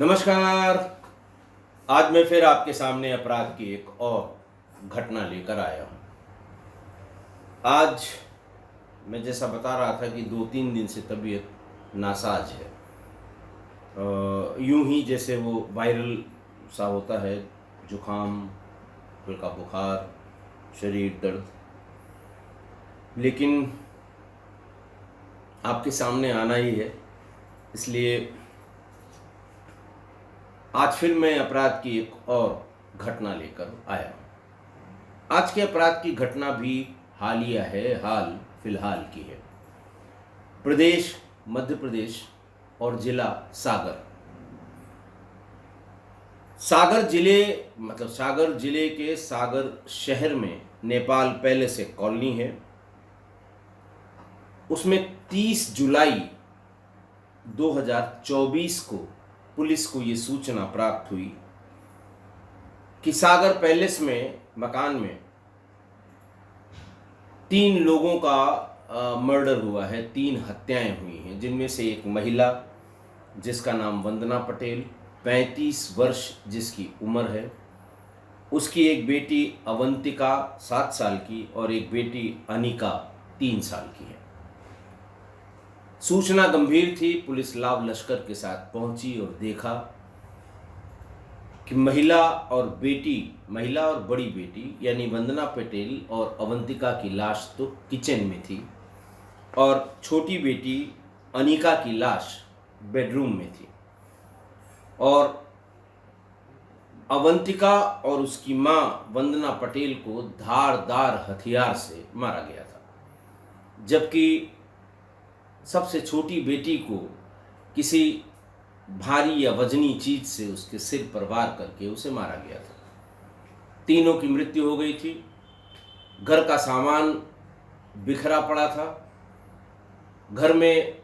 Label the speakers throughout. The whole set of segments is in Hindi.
Speaker 1: नमस्कार। आज मैं फिर आपके सामने अपराध की एक और घटना लेकर आया हूँ। आज मैं जैसा बता रहा था कि 2-3 दिन से तबीयत नासाज है। यूं ही जैसे वो वायरल सा होता है, जुखाम, हल्का बुखार, शरीर दर्द। लेकिन आपके सामने आना ही है, इसलिए आज फिर मैं अपराध की एक और घटना लेकर आया हूँ। आज के अपराध की घटना भी हालिया है, हाल फिलहाल की है। प्रदेश मध्य प्रदेश और जिला सागर। सागर जिले के सागर शहर में नेपाल पैलेस एक कॉलोनी है। उसमें 30 जुलाई 2024 को पुलिस को ये सूचना प्राप्त हुई कि सागर पैलेस में मकान में 3 लोगों का मर्डर हुआ है, 3 हत्याएं हुई हैं, जिनमें से एक महिला जिसका नाम वंदना पटेल 35 वर्ष जिसकी उम्र है, उसकी एक बेटी अवंतिका 7 साल की और एक बेटी अनिका 3 साल की है। सूचना गंभीर थी। पुलिस लाव लश्कर के साथ पहुंची और देखा कि महिला और बड़ी बेटी यानी वंदना पटेल और अवंतिका की लाश तो किचन में थी और छोटी बेटी अनिका की लाश बेडरूम में थी और अवंतिका और उसकी मां वंदना पटेल को धारदार हथियार से मारा गया था, जबकि सबसे छोटी बेटी को किसी भारी या वजनी चीज से उसके सिर पर वार करके उसे मारा गया था। तीनों की मृत्यु हो गई थी। घर का सामान बिखरा पड़ा था। घर में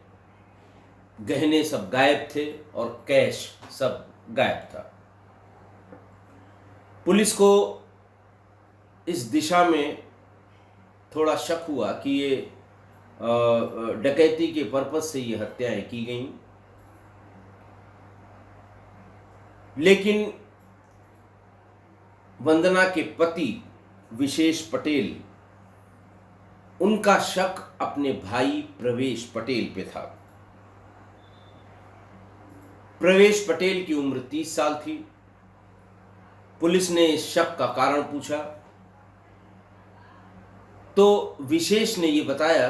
Speaker 1: गहने सब गायब थे और कैश सब गायब था। पुलिस को इस दिशा में थोड़ा शक हुआ कि ये डकैती के पर्पज से ये हत्याएं की गईं, लेकिन वंदना के पति विशेष पटेल, उनका शक अपने भाई प्रवेश पटेल पे था। प्रवेश पटेल की उम्र 30 साल थी। पुलिस ने इस शक का कारण पूछा तो विशेष ने ये बताया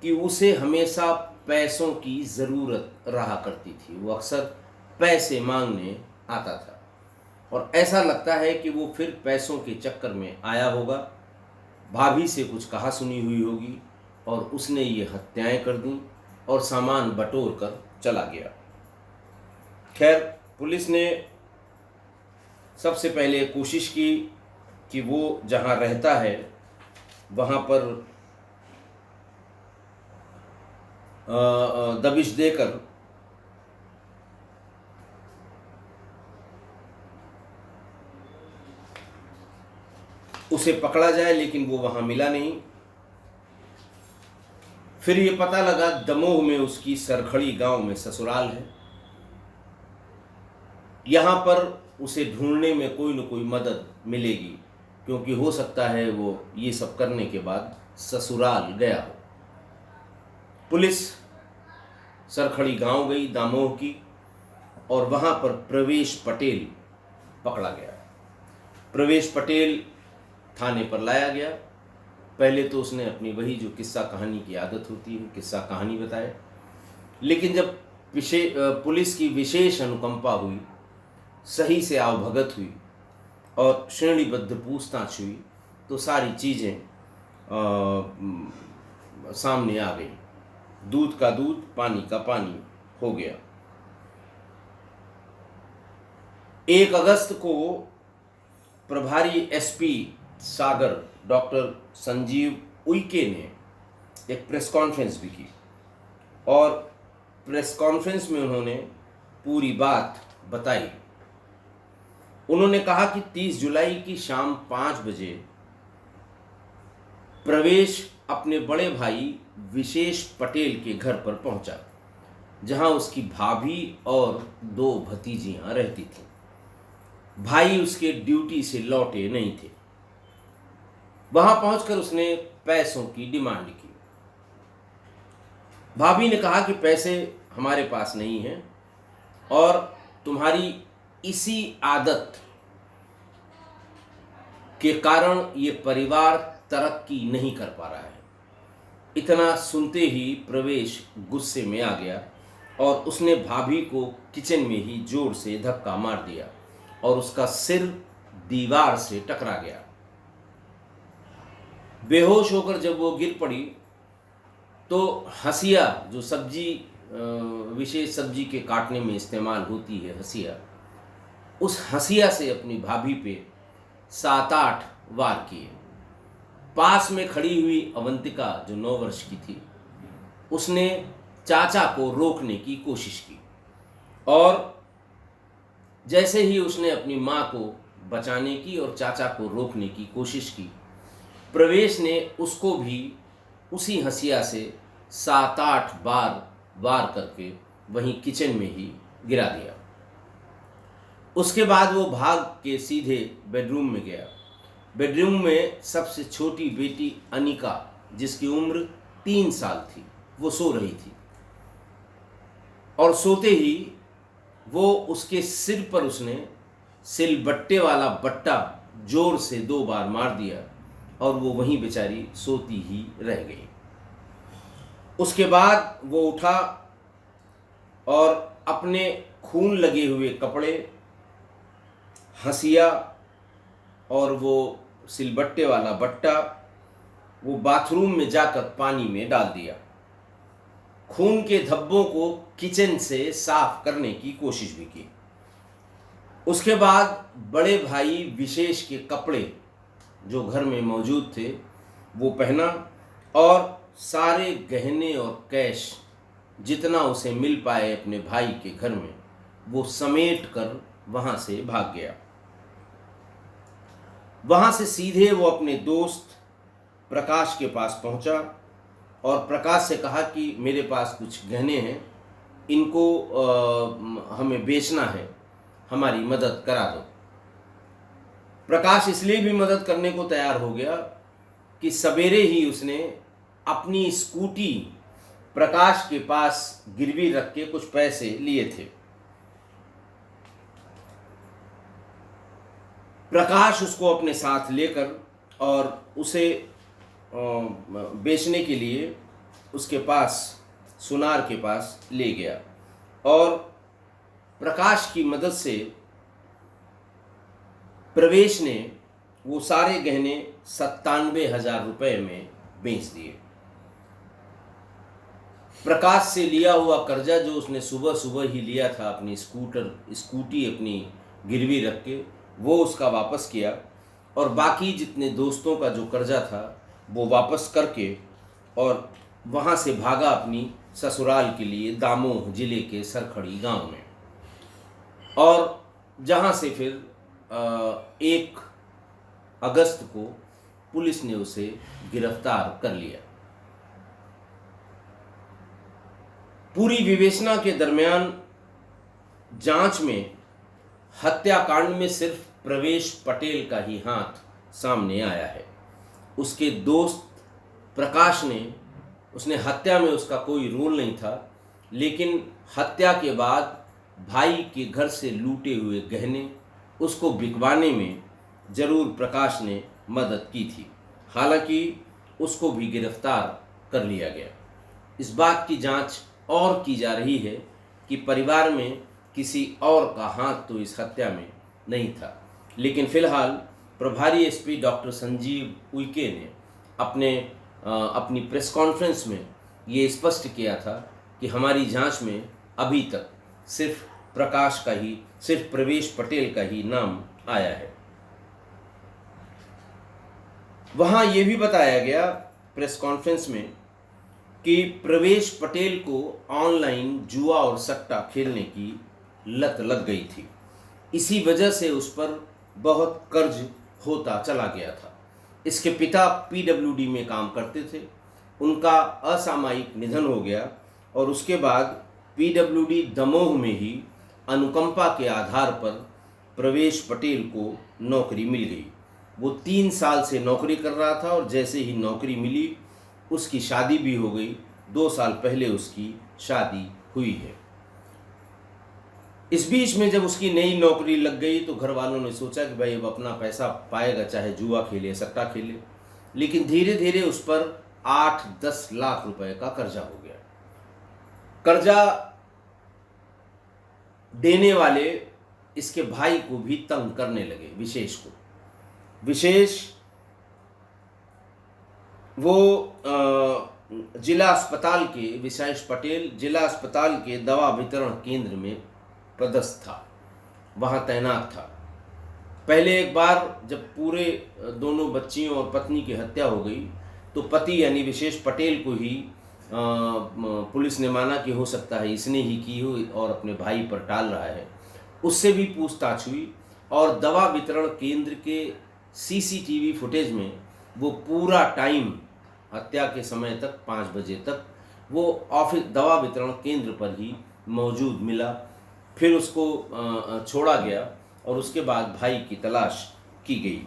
Speaker 1: कि उसे हमेशा पैसों की जरूरत रहा करती थी। वो अक्सर पैसे मांगने आता था और ऐसा लगता है कि वो फिर पैसों के चक्कर में आया होगा, भाभी से कुछ कहा सुनी हुई होगी और उसने ये हत्याएं कर दी और सामान बटोर कर चला गया। खैर, पुलिस ने सबसे पहले कोशिश की कि वो जहां रहता है वहां पर दबिश देकर उसे पकड़ा जाए, लेकिन वो वहां मिला नहीं। फिर ये पता लगा दमोह में उसकी सरखड़ी गांव में ससुराल है। यहां पर उसे ढूंढने में कोई न कोई मदद मिलेगी, क्योंकि हो सकता है वो ये सब करने के बाद ससुराल गया हो। पुलिस सरखड़ी गांव गई दामोह की और वहां पर प्रवेश पटेल पकड़ा गया। प्रवेश पटेल थाने पर लाया गया। पहले तो उसने अपनी वही जो किस्सा कहानी की आदत होती है, किस्सा कहानी बताया, लेकिन जब पुलिस की विशेष अनुकंपा हुई, सही से आवभगत हुई और श्रेणीबद्ध पूछताछ हुई तो सारी चीज़ें सामने आ गई। दूध का दूध, पानी का पानी हो गया। 1 अगस्त को प्रभारी एसपी सागर डॉक्टर संजीव उइके ने एक प्रेस कॉन्फ्रेंस भी की और प्रेस कॉन्फ्रेंस में उन्होंने पूरी बात बताई। उन्होंने कहा कि 30 जुलाई की शाम 5 बजे प्रवेश अपने बड़े भाई विशेष पटेल के घर पर पहुंचा जहां उसकी भाभी और 2 भतीजियां रहती थीं। भाई उसके ड्यूटी से लौटे नहीं थे। वहां पहुंचकर उसने पैसों की डिमांड की। भाभी ने कहा कि पैसे हमारे पास नहीं हैं और तुम्हारी इसी आदत के कारण ये परिवार तरक्की नहीं कर पा रहा है। इतना सुनते ही प्रवेश गुस्से में आ गया और उसने भाभी को किचन में ही जोर से धक्का मार दिया और उसका सिर दीवार से टकरा गया। बेहोश होकर जब वो गिर पड़ी तो हंसिया, जो विशेष सब्जी के काटने में इस्तेमाल होती है हंसिया, उस हंसिया से अपनी भाभी पे 7-8 वार किए। पास में खड़ी हुई अवंतिका, जो 9 वर्ष की थी, उसने चाचा को रोकने की कोशिश की और जैसे ही उसने अपनी मां को बचाने की और चाचा को रोकने की कोशिश की, प्रवेश ने उसको भी उसी हंसिया से 7-8 बार वार करके वहीं किचन में ही गिरा दिया। उसके बाद वो भाग के सीधे बेडरूम में गया। बेडरूम में सबसे छोटी बेटी अनिका, जिसकी उम्र 3 साल थी, वो सो रही थी और सोते ही वो उसके सिर पर उसने सिलबट्टे वाला बट्टा जोर से 2 बार मार दिया और वो वहीं बेचारी सोती ही रह गई। उसके बाद वो उठा और अपने खून लगे हुए कपड़े, हंसिया और वो सिलबट्टे वाला बट्टा वो बाथरूम में जाकर पानी में डाल दिया। खून के धब्बों को किचन से साफ करने की कोशिश भी की। उसके बाद बड़े भाई विशेष के कपड़े जो घर में मौजूद थे वो पहना और सारे गहने और कैश जितना उसे मिल पाए अपने भाई के घर में वो समेट कर वहां से भाग गया। वहां से सीधे वो अपने दोस्त प्रकाश के पास पहुंचा और प्रकाश से कहा कि मेरे पास कुछ गहने हैं, इनको हमें बेचना है, हमारी मदद करा दो। प्रकाश इसलिए भी मदद करने को तैयार हो गया कि सवेरे ही उसने अपनी स्कूटी प्रकाश के पास गिरवी रख के कुछ पैसे लिए थे। प्रकाश उसको अपने साथ लेकर और उसे बेचने के लिए उसके पास, सुनार के पास ले गया और प्रकाश की मदद से प्रवेश ने वो सारे गहने 97,000 रुपये में बेच दिए। प्रकाश से लिया हुआ कर्जा जो उसने सुबह सुबह ही लिया था अपनी स्कूटी अपनी गिरवी रख के, वो उसका वापस किया और बाकी जितने दोस्तों का जो कर्जा था वो वापस करके और वहाँ से भागा अपनी ससुराल के लिए दामोह जिले के सरखड़ी गांव में, और जहाँ से फिर 1 अगस्त को पुलिस ने उसे गिरफ्तार कर लिया। पूरी विवेचना के दरमियान जांच में हत्याकांड में सिर्फ प्रवेश पटेल का ही हाथ सामने आया है। उसके दोस्त प्रकाश ने, उसने हत्या में उसका कोई रोल नहीं था, लेकिन हत्या के बाद भाई के घर से लूटे हुए गहने उसको बिकवाने में जरूर प्रकाश ने मदद की थी। हालांकि उसको भी गिरफ्तार कर लिया गया। इस बात की जांच और की जा रही है कि परिवार में किसी और का हाथ तो इस हत्या में नहीं था, लेकिन फिलहाल प्रभारी एसपी डॉक्टर संजीव उइके ने अपनी प्रेस कॉन्फ्रेंस में ये स्पष्ट किया था कि हमारी जांच में अभी तक सिर्फ प्रवेश पटेल का ही नाम आया है। वहाँ ये भी बताया गया प्रेस कॉन्फ्रेंस में कि प्रवेश पटेल को ऑनलाइन जुआ और सट्टा खेलने की लत लग गई थी। इसी वजह से उस पर बहुत कर्ज होता चला गया था। इसके पिता पीडब्ल्यूडी में काम करते थे, उनका असामयिक निधन हो गया और उसके बाद पीडब्ल्यूडी दमोह में ही अनुकंपा के आधार पर प्रवेश पटेल को नौकरी मिल गई। वो 3 साल से नौकरी कर रहा था और जैसे ही नौकरी मिली उसकी शादी भी हो गई। 2 साल पहले उसकी शादी हुई है। इस बीच में जब उसकी नई नौकरी लग गई तो घर वालों ने सोचा कि भाई अब अपना पैसा पाएगा, चाहे जुआ खेले सट्टा खेले। लेकिन धीरे धीरे उस पर 8-10 लाख रुपए का कर्जा हो गया। कर्जा देने वाले इसके भाई को भी तंग करने लगे, विशेष वो जिला अस्पताल के विशेष पटेल जिला अस्पताल के दवा वितरण केंद्र में पदस्थ था, वहां तैनात था। पहले एक बार जब पूरे दोनों बच्चियों और पत्नी की हत्या हो गई तो पति यानी विशेष पटेल को ही पुलिस ने माना कि हो सकता है इसने ही की हो और अपने भाई पर टाल रहा है। उससे भी पूछताछ हुई और दवा वितरण केंद्र के सीसीटीवी फुटेज में वो पूरा टाइम हत्या के समय तक 5 बजे तक वो ऑफिस दवा वितरण केंद्र पर ही मौजूद मिला। फिर उसको छोड़ा गया और उसके बाद भाई की तलाश की गई।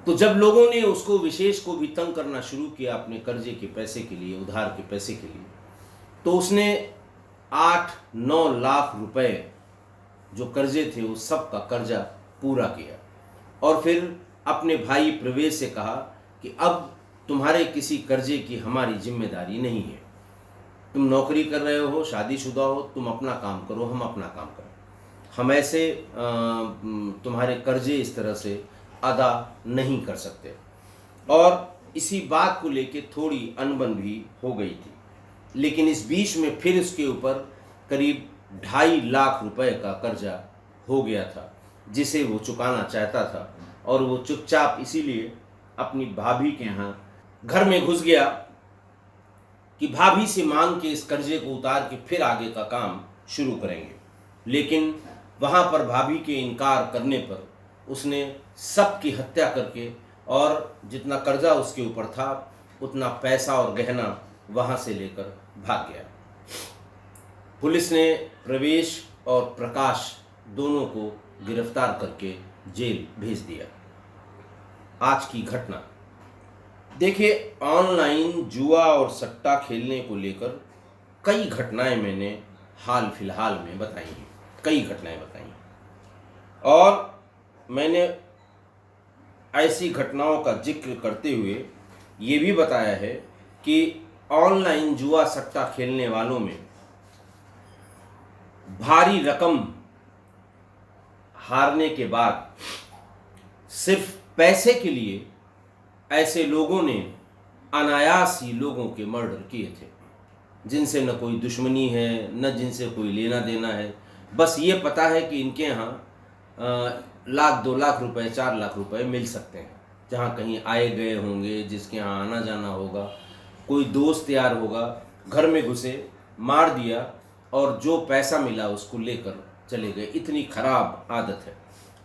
Speaker 1: तो जब लोगों ने उसको विशेष को भी तंग करना शुरू किया अपने कर्जे के पैसे के लिए, उधार के पैसे के लिए, तो उसने 8-9 लाख रुपए जो कर्जे थे उस सब का कर्जा पूरा किया और फिर अपने भाई प्रवेश से कहा कि अब तुम्हारे किसी कर्जे की हमारी जिम्मेदारी नहीं है। तुम नौकरी कर रहे हो, शादीशुदा हो, तुम अपना काम करो, हम अपना काम करें। हम ऐसे तुम्हारे कर्जे इस तरह से अदा नहीं कर सकते। और इसी बात को लेके थोड़ी अनबन भी हो गई थी। लेकिन इस बीच में फिर उसके ऊपर करीब 2.5 लाख रुपए का कर्जा हो गया था जिसे वो चुकाना चाहता था और वो चुपचाप इसीलिए अपनी भाभी के यहाँ घर में घुस गया कि भाभी से मांग के इस कर्जे को उतार के फिर आगे का काम शुरू करेंगे। लेकिन वहाँ पर भाभी के इनकार करने पर उसने सबकी हत्या करके और जितना कर्जा उसके ऊपर था उतना पैसा और गहना वहाँ से लेकर भाग गया। पुलिस ने प्रवेश और प्रकाश दोनों को गिरफ्तार करके जेल भेज दिया। आज की घटना देखिए, ऑनलाइन जुआ और सट्टा खेलने को लेकर कई घटनाएं मैंने हाल फिलहाल में बताई हैं, कई घटनाएं बताई हैं और मैंने ऐसी घटनाओं का जिक्र करते हुए ये भी बताया है कि ऑनलाइन जुआ सट्टा खेलने वालों में भारी रकम हारने के बाद सिर्फ पैसे के लिए ऐसे लोगों ने अनायास ही लोगों के मर्डर किए थे, जिनसे न कोई दुश्मनी है न जिनसे कोई लेना देना है। बस ये पता है कि इनके यहाँ लाख 2 लाख रुपए 4 लाख रुपए मिल सकते हैं, जहाँ कहीं आए गए होंगे, जिसके यहाँ आना जाना होगा, कोई दोस्त यार होगा, घर में घुसे, मार दिया और जो पैसा मिला उसको लेकर चले गए। इतनी खराब आदत है।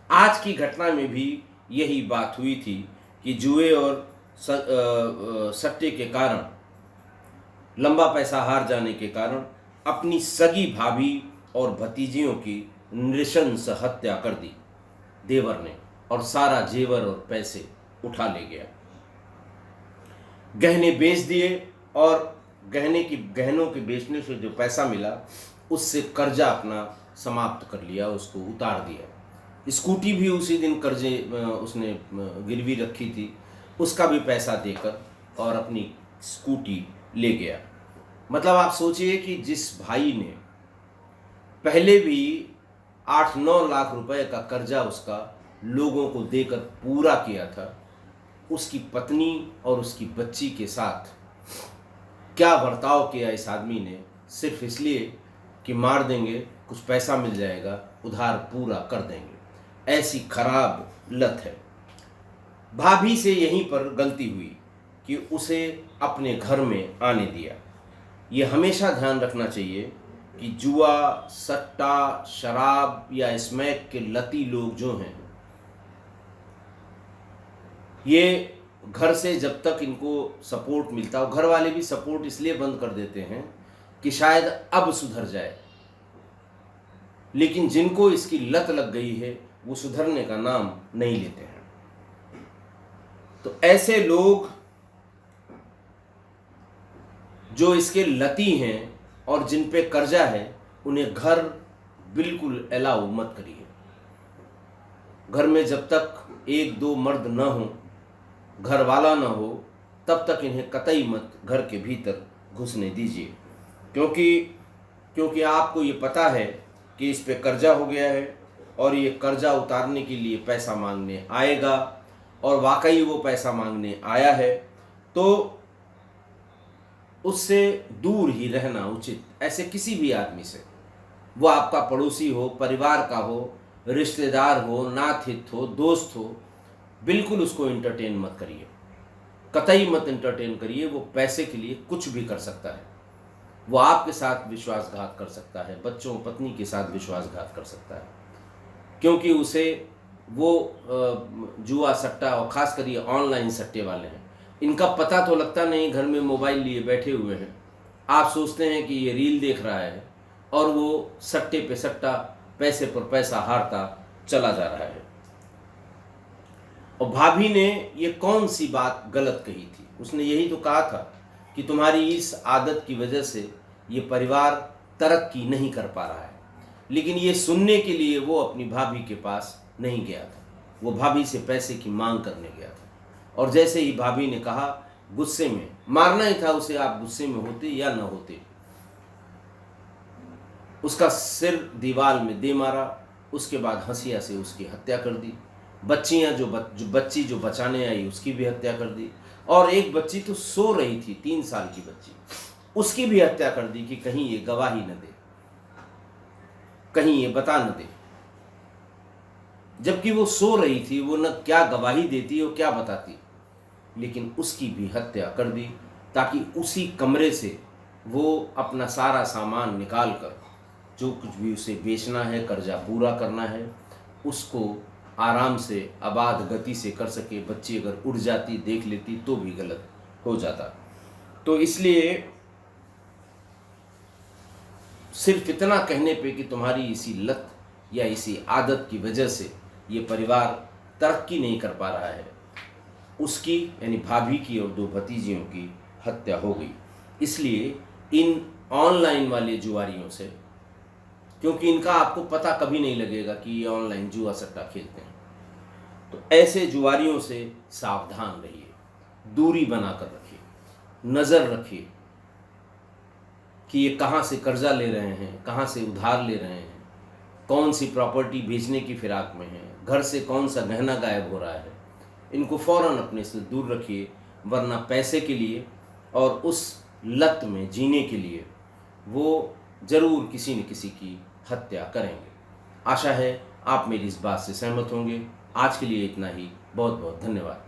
Speaker 1: आज की घटना में भी यही बात हुई थी कि जुए और सट्टे के कारण, लंबा पैसा हार जाने के कारण अपनी सगी भाभी और भतीजियों की नृशंस हत्या कर दी देवर ने और सारा जेवर और पैसे उठा ले गया। गहने बेच दिए और गहनों के बेचने से जो पैसा मिला उससे कर्जा अपना समाप्त कर लिया, उसको उतार दिया। स्कूटी भी उसी दिन कर्जे उसने गिरवी रखी थी, उसका भी पैसा देकर और अपनी स्कूटी ले गया। मतलब आप सोचिए कि जिस भाई ने पहले भी 8-9 लाख रुपए का कर्जा उसका लोगों को देकर पूरा किया था, उसकी पत्नी और उसकी बच्ची के साथ क्या बर्ताव किया इस आदमी ने, सिर्फ इसलिए कि मार देंगे, कुछ पैसा मिल जाएगा, उधार पूरा कर देंगे। ऐसी खराब लत है। भाभी से यहीं पर गलती हुई कि उसे अपने घर में आने दिया। ये हमेशा ध्यान रखना चाहिए कि जुआ, सट्टा, शराब या स्मैक के लती लोग जो हैं, ये घर से जब तक इनको सपोर्ट मिलता हो, घर वाले भी सपोर्ट इसलिए बंद कर देते हैं कि शायद अब सुधर जाए, लेकिन जिनको इसकी लत लग गई है वो सुधरने का नाम नहीं लेते हैं। तो ऐसे लोग जो इसके लती हैं और जिन पे कर्जा है, उन्हें घर बिल्कुल अलाउ मत करिए। घर में जब तक एक दो मर्द न हो, घर वाला न हो, तब तक इन्हें कतई मत घर के भीतर घुसने दीजिए, क्योंकि आपको ये पता है कि इस पे कर्जा हो गया है और ये कर्जा उतारने के लिए पैसा मांगने आएगा, और वाकई वो पैसा मांगने आया है, तो उससे दूर ही रहना उचित। ऐसे किसी भी आदमी से, वो आपका पड़ोसी हो, परिवार का हो, रिश्तेदार हो, नाथित हो, दोस्त हो, बिल्कुल उसको एंटरटेन मत करिए, कतई मत एंटरटेन करिए। वो पैसे के लिए कुछ भी कर सकता है, वो आपके साथ विश्वासघात कर सकता है, बच्चों पत्नी के साथ विश्वासघात कर सकता है, क्योंकि उसे वो जुआ सट्टा, और ख़ास कर ये ऑनलाइन सट्टे वाले हैं, इनका पता तो लगता नहीं, घर में मोबाइल लिए बैठे हुए हैं, आप सोचते हैं कि ये रील देख रहा है और वो सट्टे पे सट्टा, पैसे पर पैसा हारता चला जा रहा है। और भाभी ने ये कौन सी बात गलत कही थी? उसने यही तो कहा था कि तुम्हारी इस आदत की वजह से ये परिवार तरक्की नहीं कर पा रहा है। लेकिन ये सुनने के लिए वो अपनी भाभी के पास नहीं गया था, वो भाभी से पैसे की मांग करने गया था। और जैसे ही भाभी ने कहा, गुस्से में, मारना ही था उसे, आप गुस्से में होते या न होते, उसका सिर दीवार में दे मारा। उसके बाद हंसिया से उसकी हत्या कर दी। बच्चियां बच्ची जो बचाने आई, उसकी भी हत्या कर दी। और एक बच्ची तो सो रही थी, 3 साल की बच्ची, उसकी भी हत्या कर दी कि कहीं ये गवाही न दे, कहीं ये बता न दे। जबकि वो सो रही थी, वो न क्या गवाही देती और क्या बताती, लेकिन उसकी भी हत्या कर दी, ताकि उसी कमरे से वो अपना सारा सामान निकाल कर, जो कुछ भी उसे बेचना है, कर्जा पूरा करना है, उसको आराम से आबाद गति से कर सके। बच्ची अगर उड़ जाती, देख लेती, तो भी गलत हो जाता। तो इसलिए सिर्फ इतना कहने पे कि तुम्हारी इसी लत या इसी आदत की वजह से ये परिवार तरक्की नहीं कर पा रहा है, उसकी यानी भाभी की और 2 भतीजियों की हत्या हो गई। इसलिए इन ऑनलाइन वाले जुआरियों से, क्योंकि इनका आपको पता कभी नहीं लगेगा कि ये ऑनलाइन जुआ सट्टा खेलते हैं, तो ऐसे जुआरियों से सावधान रहिए, दूरी बनाकर रखिए, नज़र रखिए कि ये कहाँ से कर्जा ले रहे हैं, कहाँ से उधार ले रहे हैं, कौन सी प्रॉपर्टी बेचने की फिराक में है, घर से कौन सा गहना गायब हो रहा है। इनको फ़ौरन अपने से दूर रखिए, वरना पैसे के लिए और उस लत में जीने के लिए वो ज़रूर किसी न किसी की हत्या करेंगे। आशा है आप मेरी इस बात से सहमत होंगे। आज के लिए इतना ही। बहुत बहुत धन्यवाद।